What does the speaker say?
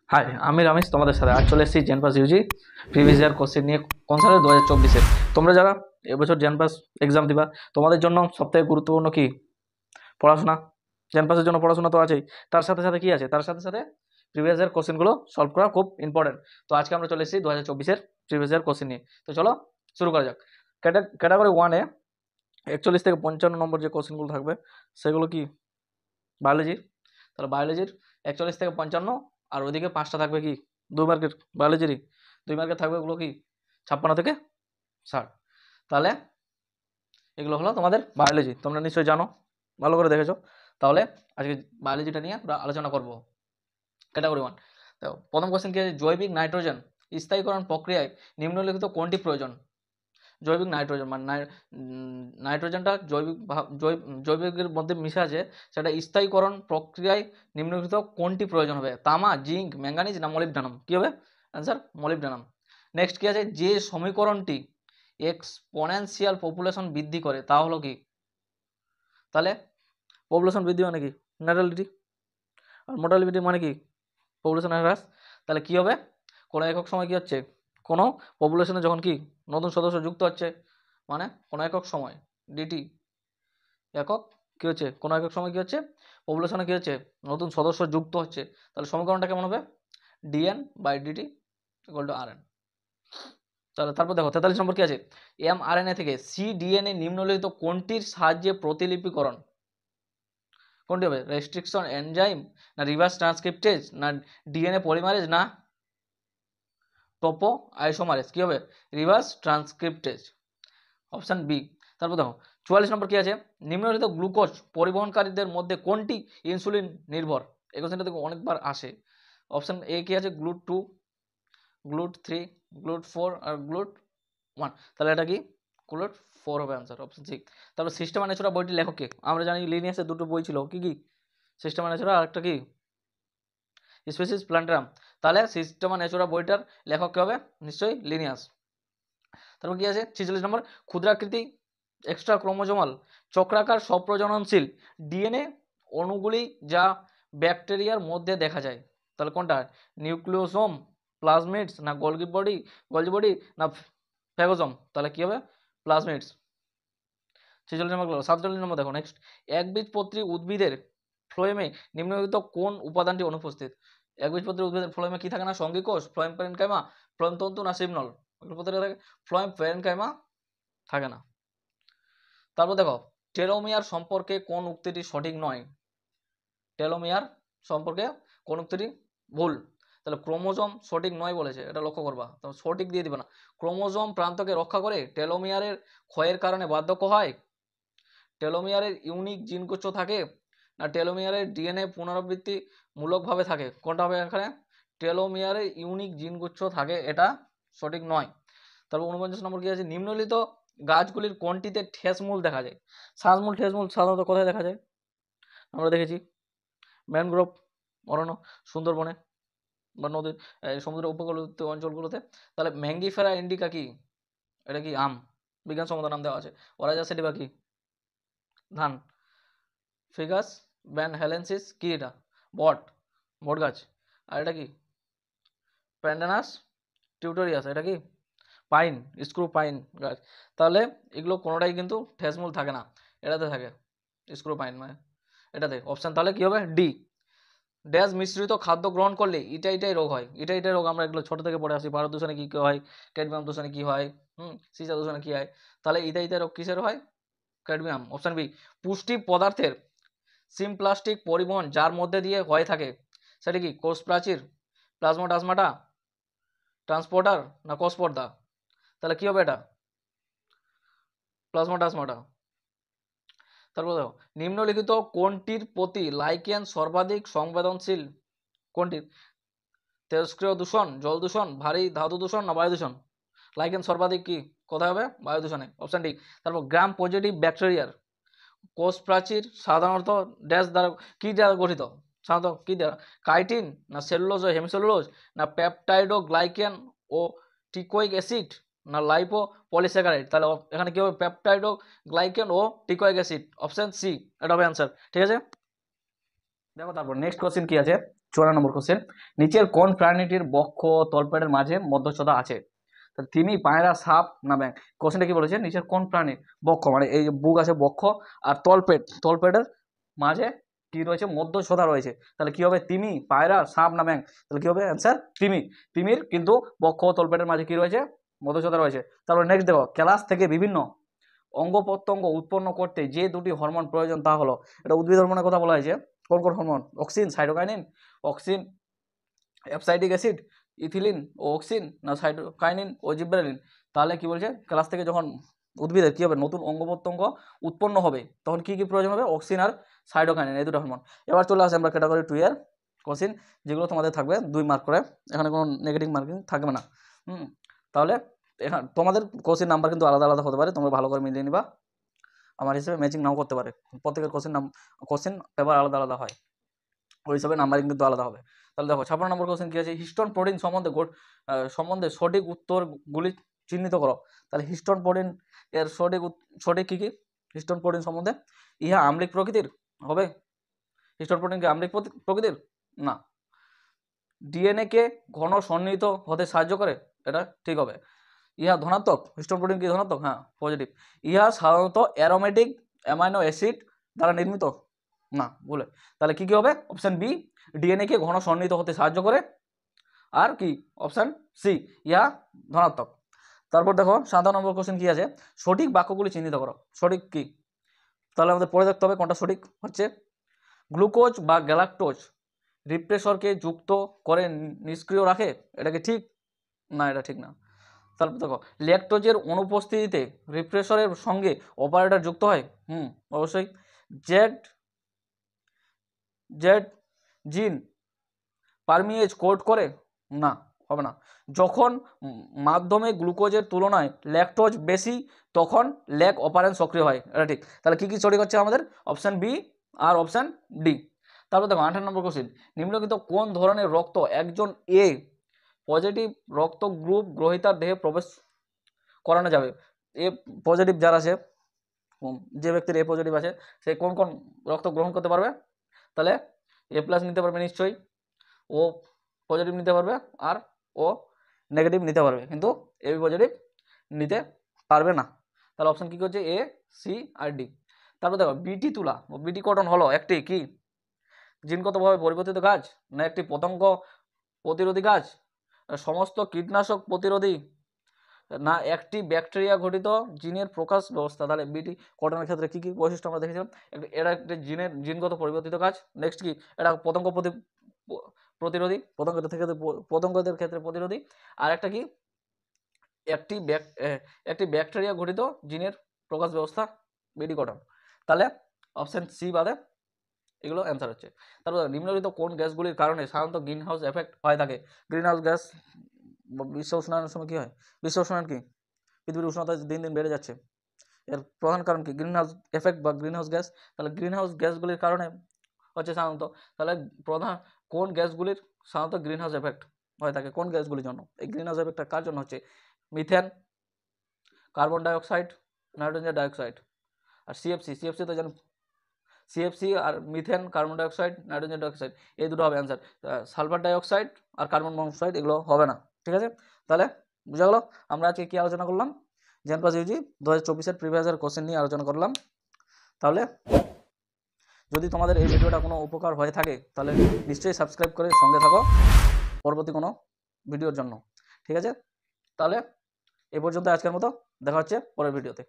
High, আমি রমেশ তোমাদের সাথে আজ চলে এসেছি জেনপাস ইউজি প্রিভিয়াস ইয়ার কোশ্চেন নিয়ে। কোন সালে 2024-এর। তোমরা যারা এবছর জেনপাস এক্সাম দিবা, তোমাদের জন্য সবথেকে গুরুত্বপূর্ণ কি পড়াশোনা। জেনপাসের জন্য পড়াশোনা তো আছেই, তার সাথে সাথে কি আছে, তার সাথে সাথে প্রিভিয়াস ইয়ার কোশ্চেনগুলো সলভ করা খুব ইম্পর্টেন্ট। তো আজকে আমরা চলে এসেছি 2024-এর প্রিভিয়াস ইয়ার কোশ্চেন নিয়ে। তো চলো শুরু করা যাক। ক্যাটাগরি 1-এ 41 থেকে 55 নম্বর যে কোশ্চেনগুলো থাকবে সেগুলো কি বায়োলজি। তাহলে বায়োলজির 41 থেকে 55, আর ওইদিকে 5টা থাকবে কি 2 মার্কের বায়োলজিরই। 2 মার্কের থাকবে ওগুলো কি 56 থেকে 60। তাহলে এগুলো হলো তোমাদের বায়োলজি, তোমরা নিশ্চয়ই জানো, ভালো করে দেখেছো। তাহলে আজকে বায়োলজিটা নিয়ে আমরা আলোচনা করব। ক্যাটাগরি 1, তো প্রথম কোশ্চেন কি আছে, জৈবিক নাইট্রোজেন স্থায়ীকরণ প্রক্রিয়ায় নিম্নলিখিত কোনটি প্রয়োজন। জৈবিক নাইট্রোজেন মানে নাইট্রোজেনটা জৈবিকের মধ্যে মিশে আছে, সেটা স্থায়ীকরণ প্রক্রিয়ায় নিম্নলিখিত কোনটি প্রয়োজন হবে। তামা, জিঙ্ক, ম্যাঙ্গানিজ না মলিবডেনাম। কি হবে অ্যান্সার? মলিবডেনাম। নেক্সট কি আছে, যে সমীকরণটি এক্সপোনেনশিয়াল পপুলেশন বৃদ্ধি করে তা হলো কি। তাহলে পপুলেশন বৃদ্ধি মানে কি ন্যাটালিটি, আর মোর্টালিটি মানে কি পপুলেশনের হ্রাস। তাহলে কি হবে, কোনো একক সময় কি হচ্ছে, কোনো পপুলেশনে যখন কি নতুন সদস্য যুক্ত হচ্ছে, মানে কোনো একক সময় ডিটি একক কি হচ্ছে, কোনো একক সময় কি হচ্ছে পপুলেশনে কি হচ্ছে নতুন সদস্য যুক্ত হচ্ছে। তাহলে সমীকরণটা কেমন হবে, DN by DT equal to RN. তাহলে তারপর দেখো 43 নম্বর কি আছে, এমআরএনএ থেকে সিডিএনএ নিম্নলিখিত কোনটির সাহায্যে প্রতিলিপিকরণ। কোনটি হবে, রেস্ট্রিকশন এনজাইম না রিভার্স ট্রান্সক্রিপ্টেজ না ডিএনএ পলিমারেজ না টোপো আইসোমারেজ। কি হবে, রিভার্স ট্রান্সক্রিপ্টেজ, অপশন বি। তারপর দেখো 44 নম্বর কি আছে, নিম্নলিখিত গ্লুকোজ পরিবহনকারীদের মধ্যে কোনটি ইনসুলিন নির্ভর। এই কোশ্চেনটা দেখো অনেকবার আসে। অপশন এ কি আছে, গ্লুট 2, গ্লুট 3, গ্লুট 4 আর গ্লুট 1। তাহলে এটা কি গ্লুট 4 হবে অ্যান্সার, অপশন সি। তারপর সিস্টেম নেচুরা বইটি লেখক কে। আমরা জানি লিনিয়াসের দুটো বই ছিল, কি কি, সিস্টেম নেচুরা আর একটা কি স্পেসিস প্ল্যান্টারাম। তাহলে সিস্টেম নেচুরা বইটার লেখক কে হবে, নিশ্চয়ই লিনিয়াস। তারপর কি আছে 46 নম্বর, ক্ষুদ্রাকৃতি এক্সট্রা ক্রোমোজোমাল চক্রাকার স্বপ্রজননশীল ডিএনএ অণুগুলি যা ব্যাকটেরিয়ার মধ্যে দেখা যায়। তাহলে কোনটা, নিউক্লিওসোম, প্লাজমিডস না গলজি বডি না ফ্যাগোসোম। তাহলে কি হবে, প্লাজমিডস। 46 নম্বর। 47 নম্বর দেখো নেক্সট, একবীজপত্রী উদ্ভিদের ফ্লোয়েমে নিম্নলিখিত কোন উপাদানটি অনুপস্থিত। একবীজপত্রী উদ্ভিদের ফ্লোয়েমে কি থাকে না, সঙ্গীকোষ, ফ্লোয়েম প্যারেনকাইমা, ফ্লোয়েম তন্তু না সিমনল। প্রত্যেকটা থাকে, ফ্লোয়েম প্যারেনকাইমা থাকে না। তারপর দেখো টেলোমিয়ার সম্পর্কে কোন উক্তিটি সঠিক নয়। টেলোমিয়ার সম্পর্কে কোন উক্তিটি ভুল। তাহলে ক্রোমোজোম সঠিক নয় বলেছে, এটা লক্ষ্য করবা, তো সঠিক দিয়ে দিবে না। ক্রোমোজোম প্রান্তকে রক্ষা করে, টেলোমিয়ারের ক্ষয়ের কারণে বার্ধক্য হয়, টেলোমিয়ারের ইউনিক জিনগুচ্ছ থাকে না টেলোমিয়ারের ডিএনএ পুনরাবৃত্তি মূলকভাবে থাকে। কোনটা হবে এখানে, টেলোমিয়ারের ইউনিক জিনগুচ্ছ থাকে, এটা সঠিক নয়। তারপর 49 নম্বর কি আছে, নিম্নলিখিত গাছগুলির কোনটিতে ঠেসমূল দেখা যায়। শ্বাসমূল ঠেসমূল সাধারণত কোথায় দেখা যায়, আমরা দেখেছি ম্যানগ্রোভ অরণ্য, সুন্দরবনে বা নদীর সমুদ্রের উপকূলবর্তী অঞ্চলগুলোতে। তাহলে ম্যাঙ্গিফেরা ইন্ডিকা কি, এটা কি আম, বিজ্ঞানসম্মত নাম দেওয়া আছে। ওরাইজাস সেটিভা কি ধান। ফিগাস ভ্যান হেলেন্সিস কি, এটা বট গাছ। আর এটা কি প্যান্ডানাস টিউটোরিয়াস, এটা কি পাইন, স্ক্রু পাইন গাছ। তাহলে এগুলো কোনোটাই কিন্তু ঠেসমূল থাকে না, এটাতে থাকে স্ক্রু পাইন মানে এটাতে। অপশান তাহলে কি হবে, ডি। ড্যাশ মিশ্রিত খাদ্য গ্রহণ করলে এটাই রোগ হয়, এটাই রোগ। আমরা এগুলো ছোট থেকে পড়ে আসি, ভারত দূষণে কি হয়, ক্যাডমিয়াম দূষণে কি হয়, সিসা দূষণে কি হয়। তাহলে ইটাই রোগ কিসের হয়, ক্যাডমিয়াম। Option B. পুষ্টি পদার্থের সিমপ্লাস্টিক পরিবহন যার মধ্যে দিয়ে হয়ে থাকে, সেটা কি কোষ প্রাচীর, প্লাজমোডাসমাটা, ট্রান্সপোর্টার না কোষ পর্দা। তাহলে কি হবে, এটা প্লাজমোডাসমাটা। তারপর দেখো নিম্নলিখিত কোনটির প্রতি লাইকেন সর্বাধিক সংবেদনশীল। কোনটির, তেজস্ক্রিয় দূষণ, জল দূষণ, ভারী ধাতু দূষণ না বায়ু দূষণ। লাইকেন সর্বাধিক কি কোথায় হবে, বায়ু দূষণে, অপশন ডি। তারপর গ্রাম পজিটিভ ব্যাকটেরিয়ার কোষ প্রাচীর সাধারণত ড্যাশ দ্বারা কি দ্বারা গঠিত, সাধারণত কি দ্বারা, কাইটিন না সেলুলোজ ও হেমিসেলুলোজ না পেপটাইডো গ্লাইকেন ও টিকোইক অ্যাসিড না লাইপো পলিস্যাকারাইড। তাহলে এখানে কি হবে, পেপটাইডো গ্লাইকেন ও টিকোইক অ্যাসিড, অপশন সি এটা হবে অ্যান্সার। ঠিক আছে, দেখো তারপর নেক্সট কোশ্চেন কি আছে, 14 নম্বর কোশ্চেন, নিচের কোন প্রাণীটির বক্ষ ও তলপেটের মাঝে মধ্যচ্ছদা আছে? তাহলে তিমি, পায়রা, সাপ না ব্যাঙ? কোশ্চেনটা কি বলেছে, নিচের কোন প্রাণীর বক্ষ, মানে এই যে বুক আছে বক্ষ আর তলপেটের মাঝে কি রয়েছে, মধ্যচ্ছদা রয়েছে, তাহলে কি হবে, তিমি, পায়রা, সাপ না ব্যাঙ? তাহলে কি হবে অ্যান্সার তিমি। তিমির কিন্তু বক্ষ ও তলপেটের মাঝে কি রয়েছে, মধ্যচ্ছদা রয়েছে। তারপর নেক্সট দেখো, ক্যালাস থেকে বিভিন্ন অঙ্গ প্রত্যঙ্গ উৎপন্ন করতে যে দুটি হরমোন প্রয়োজন তা হলো, এটা উদ্ভিদ হরমোনের কথা বলা হয়েছে। কোন কোন hormone, auxin, cytokinin, auxin, abscisic acid, ethylene ও অক্সিন, না সাইটোকাইনিন ও জিব্রেলিন? তাহলে কি বলছে, ক্লাস থেকে যখন উদ্ভিদের কি হবে, নতুন অঙ্গ প্রত্যঙ্গ উৎপন্ন হবে, তখন কি কি প্রয়োজন হবে, অক্সিন আর সাইটোকাইনিন, এই দুটো হরমোন। এবার চলে আসে আমরা ক্যাটাগরি 2 এর কোশ্চেন, যেগুলো তোমাদের থাকবে 2 মার্ক করে, এখানে কোনো নেগেটিভ মার্কিং থাকবে না। তাহলে এখানে তোমাদের কোশ্চেন নাম্বার কিন্তু আলাদা আলাদা হতে পারে, তোমরা ভালো করে মিলিয়ে নিবা, আমার হিসেবে ম্যাচিং নাও করতে পারে, প্রত্যেকের কোশ্চেন পেপার আলাদা আলাদা হয়, ওই হিসাবে নাম্বারিং কিন্তু আলাদা হবে। তাহলে দেখো 56 নম্বর কোশ্চেন কি আছে, হিস্টোন প্রোটিন সম্বন্ধে সঠিক উত্তরগুলি চিহ্নিত করো। তাহলে হিস্টোন প্রোটিন এর সঠিক কি কি, হিস্টোন প্রোটিন সম্বন্ধে, ইহা আম্লিক প্রকৃতির হবে, হিস্টোন প্রোটিন কি আম্লিক প্রকৃতির? না। ডিএনএ কে ঘন সন্নিহিত হতে সাহায্য করে, এটা ঠিক হবে। ইহা ধনাত্মক, হিস্টোন প্রোটিন কি ধনাত্মক? হ্যাঁ, পজিটিভ। ইহা সাধারণত অ্যারোমেটিক অ্যামাইনো অ্যাসিড দ্বারা নির্মিত, না, বলে। তাহলে কি কি হবে, অপশন বি, ডিএনএ কে ঘন সন্নিহিত হতে সাহায্য করে, আর কি অপশন সি, ইহা ধনাত্মক। তারপর দেখো 57 নম্বর কোশ্চেন কি আছে, সঠিক বাক্যগুলি চিহ্নিত করো, সঠিক কি? তাহলে আমাদের পড়ে দেখতে হবে কোনটা সঠিক হচ্ছে, গ্লুকোজ বা গ্যালাক্টোজ রিপ্রেসরকে যুক্ত করে নিষ্ক্রিয় রাখে, এটা কি ঠিক? না, এটা ঠিক না। তারপর দেখো, ল্যাকটোজের অনুপস্থিতিতে রিপ্রেসরের সঙ্গে অপারেটর যুক্ত হয়, অবশ্যই। জেড জিন পারমিয়েজ কোড করে, না, হবে না। যখন মাধ্যমে গ্লুকোজের তুলনায় ল্যাকটোজ বেশি, তখন ল্যাক অপারেন্স সক্রিয় হয়, এটা ঠিক। তাহলে কি কি সঠিক হচ্ছে আমাদের, অপশন বি আর অপশন ডি। তারপর দেখো 58 নম্বর কোশ্চেন, নিম্নলিখিত কোন ধরনের রক্ত একজন এ পজিটিভ রক্ত গ্রুপ গ্রহীতার দেহে প্রবেশ করানো যাবে? এ পজিটিভ যারা আছে, যে ব্যক্তির এ পজিটিভ আছে, সে কোন কোন রক্ত গ্রহণ করতে পারবে? তাহলে এ প্লাস নিতে পারবে নিশ্চয়ই, ও পজিটিভ নিতে পারবে, আর ও নেগেটিভ নিতে পারবে, কিন্তু এ পজিটিভ নিতে পারবে না। তাহলে অপশন কি করছে, এ, সি আর ডি। তারপর দেখো, বিটি তুলা ও বিটি কটন হলো একটি কি জিনগতভাবে পরিবর্তিত গাছ, না একটি পতঙ্গ প্রতিরোধী গাছ, সমস্ত কীটনাশক প্রতিরোধী, না একটি ব্যাকটেরিয়া ঘটিত জিনের প্রকাশ ব্যবস্থা? তাহলে বিটি কটনের ক্ষেত্রে কি কি বৈশিষ্ট্য আমরা দেখেছিলাম, এটা একটি জিনগত পরিবর্তিত গাছ। নেক্সট কি, এটা পতঙ্গ প্রতিরোধী, পতঙ্গদের ক্ষেত্রে প্রতিরোধী, আর একটা কি, একটি ব্যাকটেরিয়া ঘটিত জিনের প্রকাশ ব্যবস্থা, বিটি কটন। তাহলে অপশন সি বাদে এগুলো অ্যান্সার হচ্ছে। তারপর নিম্নলিখিত কোন গ্যাসগুলির কারণে সাধারণত গ্রিন হাউস এফেক্ট হয়ে থাকে? গ্রিন হাউস গ্যাস বিশ্ব উষ্ণায়নের সময় কি হয়, বিশ্ব উষ্ণায়ন কি, পৃথিবীর উষ্ণতা দিন দিন বেড়ে যাচ্ছে, এর প্রধান কারণ কি, গ্রিন হাউস এফেক্ট বা গ্রিন হাউস গ্যাস। তাহলে গ্রিন হাউস গ্যাসগুলির কারণে হচ্ছে সাধারণত, তাহলে প্রধান কোন গ্যাসগুলির সাধারণত গ্রিন হাউস এফেক্ট হয়ে থাকে, কোন গ্যাসগুলির জন্য এই গ্রিন হাউস এফেক্টটা কার জন্য হচ্ছে, methane, carbon dioxide, nitrogen dioxide, আর সিএফসি তো জানো, সিএফসি আর methane, carbon dioxide, nitrogen dioxide, এই দুটো হবে অ্যান্সার। সালফার ডাইঅক্সাইড আর কার্বন মনোক্সাইড এগুলো হবে না, ঠিক আছে। তাহলে বুঝা গেল আমরা আজকে কি আলোচনা করলাম, জেএনপাস ইউজি 2024-এর প্রিভিয়াস ইয়ার কোশ্চেন নিয়ে আলোচনা করলাম। তাহলে যদি তোমাদের এই ভিডিওটা কোনো উপকার হয়ে থাকে, তাহলে নিশ্চয়ই সাবস্ক্রাইব করে সঙ্গে থাকো পরবর্তী কোনো ভিডিওর জন্য, ঠিক আছে। তাহলে এ পর্যন্ত আজকের মতো, দেখা হচ্ছে পরের ভিডিওতে।